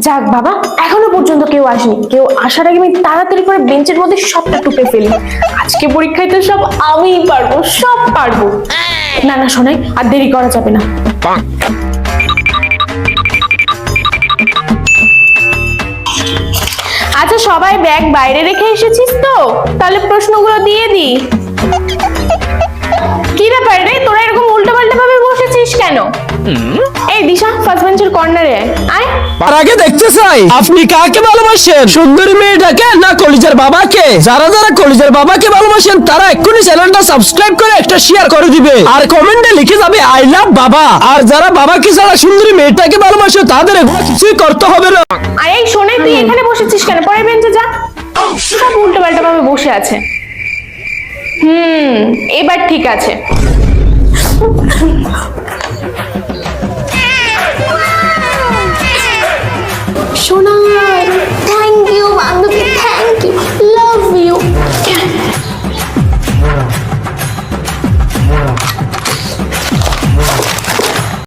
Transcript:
যাক বাবা, এখনো পর্যন্ত কেউ আসেনি। কেউ আসার আগে আমি তাড়াতাড়ি করে বেঞ্চের মধ্যে সবটা টুপে ফেলি। আজকে পরীক্ষায় তো সব আমিই পারবো, সব পারবো। না না শোনাই, আর দেরি করা যাবে না। আচ্ছা সবাই ব্যাগ বাইরে রেখে এসেছিস তো? তাহলে প্রশ্নগুলো দিয়ে দি। কি ব্যাপার রে, তোরা এরকম উল্টো পাল্টা ভাবে বসেছিস কেন? এই দিশা, ফার্স্ট বেঞ্চের কর্নারে আয়। আর আগে দেখতে চাই আপনি কাকে ভালোবাসেন, সুন্দরী মেয়েটাকে না কলিজার বাবাকে? যারা যারা কলিজার বাবাকে ভালোবাসেন তারা এক্ষুনি চ্যানেলটা সাবস্ক্রাইব করে একটা শেয়ার করে দিবে, আর কমেন্টে লিখে যাবে আই লাভ বাবা। আর যারা বাবাকে ছাড়া সুন্দরী মেয়েটাকে ভালোবাসে তাদের এগুলো কিছুই করতে হবে না। আর এই শোনে, তুই এখানে বসেছিস কেন? পরের বেঞ্চে যা। সব উল্টো পাল্টা ভাবে বসে আছে। এবার ঠিক আছে। সোনা